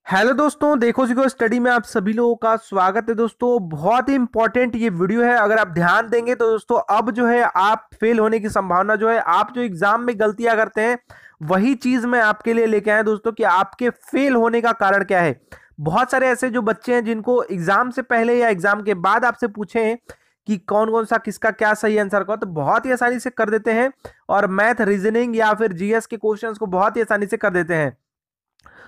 Hello दोस्तों, देखो सीखो स्टडी में आप सभी लोगों का स्वागत है। दोस्तों बहुत ही इंपॉर्टेंट ये वीडियो है। अगर आप ध्यान देंगे तो दोस्तों अब जो है आप फेल होने की संभावना जो है, आप जो एग्जाम में गलतियां करते हैं वही चीज मैं आपके लिए लेके आया दोस्तों कि आपके फेल होने का कारण क्या है। बहुत सारे ऐसे जो बच्चे हैं जिनको एग्जाम से पहले या एग्जाम के बाद आपसे पूछे कि कौन कौन सा किसका क्या सही आंसर का, तो बहुत ही आसानी से कर देते हैं और मैथ रीजनिंग या फिर जीएस के क्वेश्चंस को बहुत ही आसानी से कर देते हैं।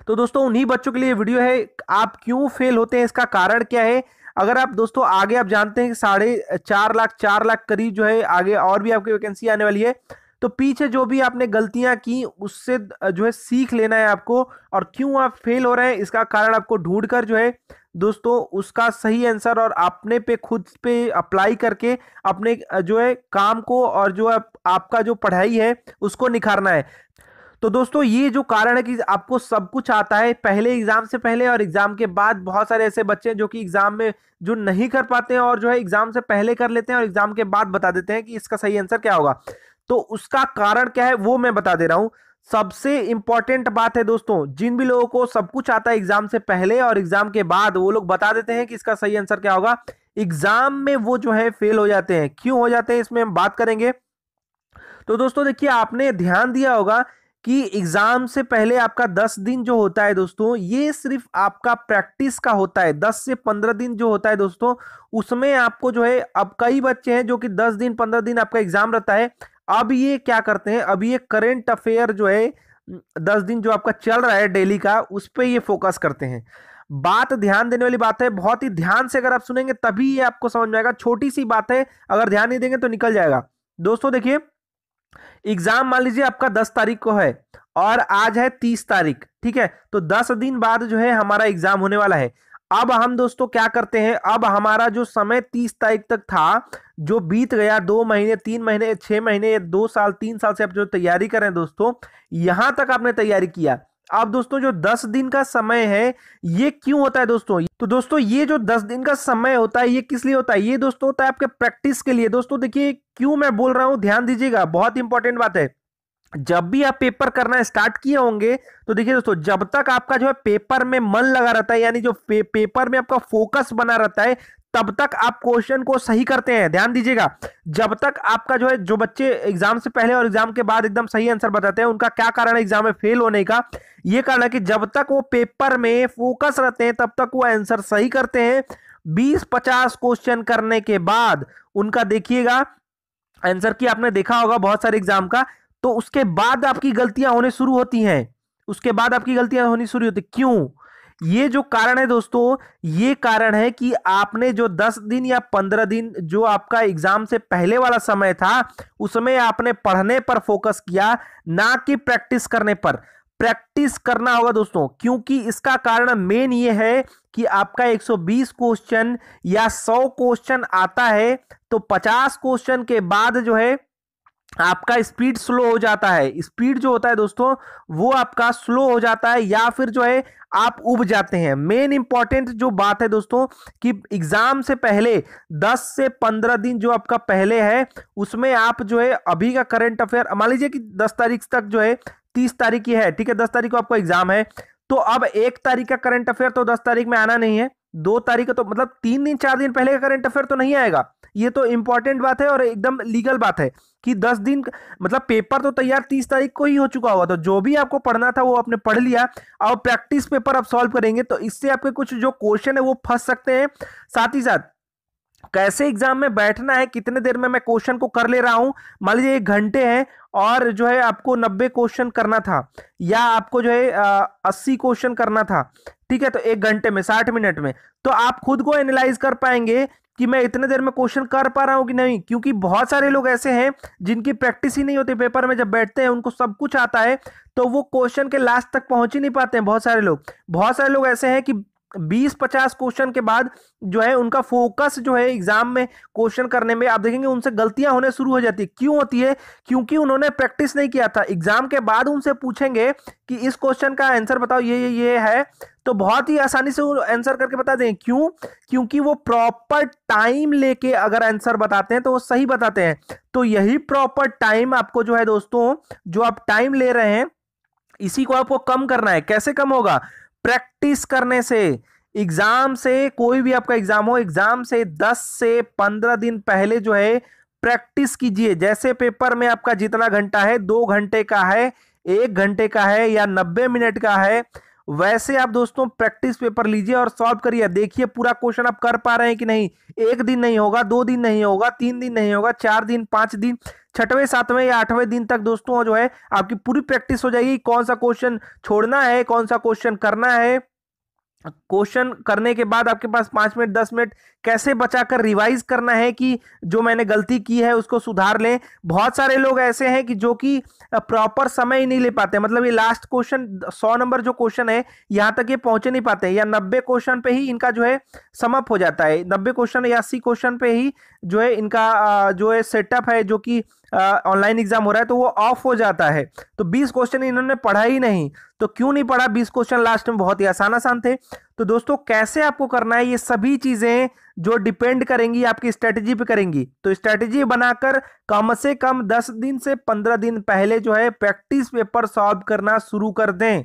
तो दोस्तों उन्हीं बच्चों के लिए वीडियो है, आप क्यों फेल होते हैं, इसका कारण क्या है। अगर आप दोस्तों आगे आप जानते हैं कि 4.5 लाख करीब जो है आगे और भी आपकी वैकेंसी आने वाली है, तो पीछे जो भी आपने गलतियां की उससे जो है सीख लेना है आपको, और क्यों आप फेल हो रहे हैं इसका कारण आपको ढूंढ कर जो है दोस्तों उसका सही आंसर और अपने पे खुद पे अप्लाई करके अपने जो है काम को और जो आपका जो पढ़ाई है उसको निखारना है। तो दोस्तों ये जो कारण है कि आपको सब कुछ आता है पहले एग्जाम से पहले और एग्जाम के बाद, बहुत सारे ऐसे बच्चे हैं जो कि एग्जाम में जो नहीं कर पाते हैं और जो है एग्जाम से पहले कर लेते हैं और एग्जाम के बाद बता देते हैं कि इसका सही आंसर क्या होगा। तो उसका कारण क्या है वो मैं बता दे रहा हूं। सबसे इंपॉर्टेंट बात है दोस्तों, जिन भी लोगों को सब कुछ आता है एग्जाम से पहले और एग्जाम के बाद, वो लोग बता देते हैं कि इसका सही आंसर क्या होगा, एग्जाम में वो जो है फेल हो जाते हैं। क्यों हो जाते हैं इसमें हम बात करेंगे। तो दोस्तों देखिए, आपने ध्यान दिया होगा कि एग्जाम से पहले आपका 10 दिन जो होता है दोस्तों, ये सिर्फ आपका प्रैक्टिस का होता है। 10 से 15 दिन जो होता है दोस्तों, उसमें आपको जो है, अब कई बच्चे हैं जो कि 10 दिन 15 दिन आपका एग्जाम रहता है, अब ये क्या करते हैं, अब ये करंट अफेयर जो है 10 दिन जो आपका चल रहा है डेली का, उस पर ये फोकस करते हैं। बात ध्यान देने वाली बात है, बहुत ही ध्यान से अगर आप सुनेंगे तभी ये आपको समझ में आएगा। छोटी सी बात है, अगर ध्यान नहीं देंगे तो निकल जाएगा। दोस्तों देखिए, एग्जाम मान लीजिए आपका 10 तारीख को है और आज है 30 तारीख, ठीक है। तो 10 दिन बाद जो है हमारा एग्जाम होने वाला है। अब हम दोस्तों क्या करते हैं, अब हमारा जो समय 30 तारीख तक था जो बीत गया, 2 महीने 3 महीने 6 महीने 2 साल 3 साल से आप जो तैयारी कर रहे हैं दोस्तों, यहां तक आपने तैयारी किया। अब दोस्तों जो 10 दिन का समय है, ये क्यों होता है दोस्तों। तो दोस्तों ये जो 10 दिन का समय होता है ये किस लिए होता है, ये दोस्तों होता है आपके प्रैक्टिस के लिए। दोस्तों देखिए क्यों मैं बोल रहा हूं, ध्यान दीजिएगा, बहुत इंपॉर्टेंट बात है। जब भी आप पेपर करना स्टार्ट किए होंगे तो देखिए दोस्तों, जब तक आपका जो है पेपर में मन लगा रहता है, यानी जो पेपर में आपका फोकस बना रहता है, तब तक आप क्वेश्चन को सही करते हैं। ध्यान दीजिएगा, जब तक आपका जो है, जो बच्चे एग्जाम से पहले और एग्जाम के बाद एकदम सही आंसर बताते हैं, उनका क्या कारण है एग्जाम में फेल होने का, ये कारण है कि जब तक वो पेपर में फोकस रहते हैं तब तक वो आंसर सही करते हैं। 20-50 क्वेश्चन करने के बाद उनका देखिएगा आंसर की, आपने देखा होगा बहुत सारे एग्जाम का, तो उसके बाद आपकी गलतियां होने शुरू होती हैं। उसके बाद आपकी गलतियां होनी शुरू होती, क्यों। ये जो कारण है दोस्तों, ये कारण है कि आपने जो 10 दिन या 15 दिन जो आपका एग्जाम से पहले वाला समय था, उसमें आपने पढ़ने पर फोकस किया, ना कि प्रैक्टिस करने पर। प्रैक्टिस करना होगा दोस्तों, क्योंकि इसका कारण मेन ये है कि आपका 120 क्वेश्चन या 100 क्वेश्चन आता है, तो 50 क्वेश्चन के बाद जो है आपका स्पीड स्लो हो जाता है। स्पीड जो होता है दोस्तों वो आपका स्लो हो जाता है, या फिर जो है आप उब जाते हैं। मेन इंपॉर्टेंट जो बात है दोस्तों कि एग्जाम से पहले 10 से 15 दिन जो आपका पहले है, उसमें आप जो है अभी का करंट अफेयर, मान लीजिए कि 10 तारीख तक जो है, 30 तारीख की है, ठीक है, 10 तारीख को आपका एग्जाम है, तो अब 1 तारीख का करंट अफेयर तो 10 तारीख में आना नहीं है, 2 तारीख का तो मतलब 3 दिन 4 दिन पहले का करंट अफेयर तो नहीं आएगा। ये तो इंपॉर्टेंट बात है और एकदम लीगल बात है कि 10 दिन मतलब पेपर तो तैयार 30 तारीख को ही हो चुका होगा, तो जो भी आपको पढ़ना था वो आपने पढ़ लिया। और प्रैक्टिस पेपर आप सॉल्व करेंगे तो इससे आपके कुछ जो क्वेश्चन है वो फंस सकते हैं। साथ ही साथ कैसे एग्जाम में बैठना है, कितने देर में मैं क्वेश्चन को कर ले रहा हूं, मान लीजिए 1 घंटे है और जो है आपको 90 क्वेश्चन करना था, या आपको जो है 80 क्वेश्चन करना था, ठीक है, तो 1 घंटे में 60 मिनट में, तो आप खुद को एनालाइज कर पाएंगे कि मैं इतने देर में क्वेश्चन कर पा रहा हूं कि नहीं। क्योंकि बहुत सारे लोग ऐसे हैं जिनकी प्रैक्टिस ही नहीं होती, पेपर में जब बैठते हैं उनको सब कुछ आता है, तो वो क्वेश्चन के लास्ट तक पहुंच ही नहीं पाते हैं। बहुत सारे लोग ऐसे हैं कि 20-50 क्वेश्चन के बाद जो है उनका फोकस जो है एग्जाम में क्वेश्चन करने में, आप देखेंगे उनसे गलतियां होने शुरू हो जाती है। क्यों होती है, क्योंकि उन्होंने प्रैक्टिस नहीं किया था। एग्जाम के बाद उनसे पूछेंगे कि इस क्वेश्चन का आंसर बताओ, ये है, तो बहुत ही आसानी से वो आंसर करके बता दें। क्यों, क्योंकि वो प्रॉपर टाइम लेके अगर आंसर बताते हैं तो वो सही बताते हैं। तो यही प्रॉपर टाइम आपको जो है दोस्तों, जो आप टाइम ले रहे हैं, इसी को आपको कम करना है। कैसे कम होगा, प्रैक्टिस करने से, एग्जाम से, कोई भी आपका एग्जाम हो, एग्जाम से 10 से 15 दिन पहले जो है प्रैक्टिस कीजिए। जैसे पेपर में आपका जितना घंटा है, 2 घंटे का है, 1 घंटे का है या 90 मिनट का है, वैसे आप दोस्तों प्रैक्टिस पेपर लीजिए और सॉल्व करिए। देखिए पूरा क्वेश्चन आप कर पा रहे हैं कि नहीं। एक दिन नहीं होगा, 2 दिन नहीं होगा, 3 दिन नहीं होगा, 4 दिन, 5 दिन, छठवें, सातवें या 8वें दिन तक दोस्तों जो है आपकी पूरी प्रैक्टिस हो जाएगी। कौन सा क्वेश्चन छोड़ना है, कौन सा क्वेश्चन करना है, क्वेश्चन करने के बाद आपके पास 5 मिनट 10 मिनट कैसे बचाकर रिवाइज करना है कि जो मैंने गलती की है उसको सुधार लें। बहुत सारे लोग ऐसे हैं कि जो कि प्रॉपर समय ही नहीं ले पाते, मतलब ये लास्ट क्वेश्चन 100 नंबर जो क्वेश्चन है यहां तक ये पहुंचे नहीं पाते, या 90 क्वेश्चन पे ही इनका जो है समअप हो जाता है, 90 क्वेश्चन या 80 क्वेश्चन पे ही जो है इनका जो है सेटअप है, जो कि ऑनलाइन एग्जाम हो रहा है तो वो ऑफ हो जाता है। तो 20 क्वेश्चन इन्होंने पढ़ा ही नहीं। तो क्यों नहीं पढ़ा? 20 क्वेश्चन लास्ट में बहुत ही आसान आसान थे। तो दोस्तों कैसे आपको करना है, ये सभी चीजें जो डिपेंड करेंगी आपकी स्ट्रेटेजी पे करेंगी। तो स्ट्रेटेजी बनाकर कम से कम 10 दिन से 15 दिन पहले जो है प्रैक्टिस पेपर सॉल्व करना शुरू कर दें।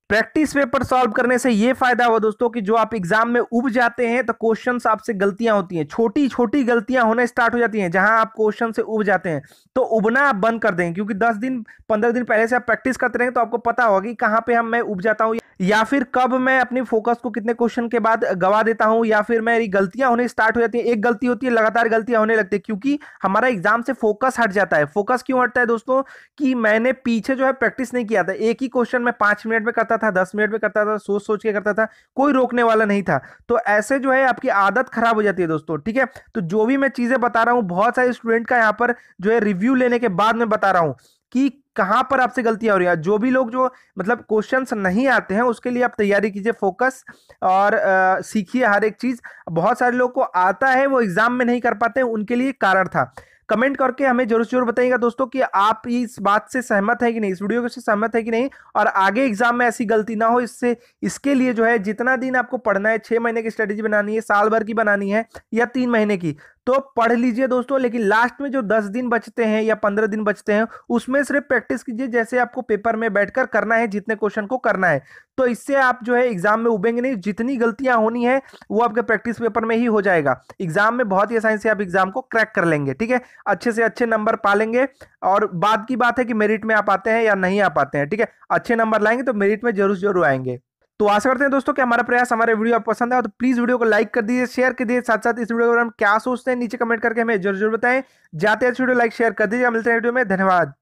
प्रैक्टिस पेपर सॉल्व करने से ये फायदा हुआ दोस्तों कि जो आप एग्जाम में उब जाते हैं तो क्वेश्चंस आपसे गलतियां होती हैं, छोटी छोटी गलतियां होने स्टार्ट हो जाती हैं जहां आप क्वेश्चन से उब जाते हैं। तो उबना आप बंद कर दें, क्योंकि 10 दिन 15 दिन पहले से आप प्रैक्टिस करते रहेंगे तो आपको पता होगा कि कहां पे मैं उब जाता हूं, या फिर कब मैं अपनी फोकस को कितने क्वेश्चन के बाद गवा देता हूं, या फिर मेरी गलतियां होने स्टार्ट हो जाती हैं। एक गलती होती है, लगातार गलतियां होने लगती है, क्योंकि हमारा एग्जाम से फोकस हट जाता है। फोकस क्यों हटता है दोस्तों? कि मैंने पीछे जो है प्रैक्टिस नहीं किया था। एक ही क्वेश्चन में 5 मिनट में करता था, 10 मिनट में करता था, सोच सोच के करता था, कोई रोकने वाला नहीं था। तो ऐसे जो है आपकी आदत खराब हो जाती है दोस्तों, ठीक है। तो जो भी मैं चीजें बता रहा हूं, बहुत सारे स्टूडेंट का यहाँ पर जो है रिव्यू लेने के बाद में बता रहा हूं कि कहां पर आपसे गलतियां हो रही है। जो भी लोग जो मतलब क्वेश्चंस नहीं आते हैं उसके लिए आप तैयारी कीजिए, फोकस और सीखिए हर एक चीज। बहुत सारे लोग को आता है, वो एग्जाम में नहीं कर पाते हैं, उनके लिए कारण था। कमेंट करके हमें जरूर जरूर बताइएगा दोस्तों कि आप इस बात से सहमत है कि नहीं, इस वीडियो से सहमत है कि नहीं, और आगे एग्जाम में ऐसी गलती ना हो। इसके लिए जो है जितना दिन आपको पढ़ना है, 6 महीने की स्ट्रेटेजी बनानी है, साल भर की बनानी है या 3 महीने की, तो पढ़ लीजिए दोस्तों। लेकिन लास्ट में जो 10 दिन बचते हैं या 15 दिन बचते हैं उसमें सिर्फ प्रैक्टिस कीजिए, जैसे आपको पेपर में बैठकर करना है, जितने क्वेश्चन को करना है। तो इससे आप जो है एग्जाम में उबेंगे नहीं। जितनी गलतियां होनी है वो आपके प्रैक्टिस पेपर में ही हो जाएगा। एग्जाम में बहुत ही आसानी से आप एग्जाम को क्रैक कर लेंगे, ठीक है, अच्छे से अच्छे नंबर पा लेंगे। और बाद की बात है कि मेरिट में आप आते हैं या नहीं आ पाते हैं, ठीक है। अच्छे नंबर लाएंगे तो मेरिट में जरूर जरूर आएंगे। तो आशा करते हैं दोस्तों कि हमारा प्रयास, हमारे वीडियो आपको पसंद आया तो प्लीज वीडियो को लाइक कर दीजिए, शेयर कर दीजिए। साथ साथ इस वीडियो को हम क्या सोचते हैं नीचे कमेंट करके हमें जरूर जरूर बताएं। जाते हैं वीडियो लाइक शेयर कर दीजिए। मिलते हैं वीडियो में, धन्यवाद।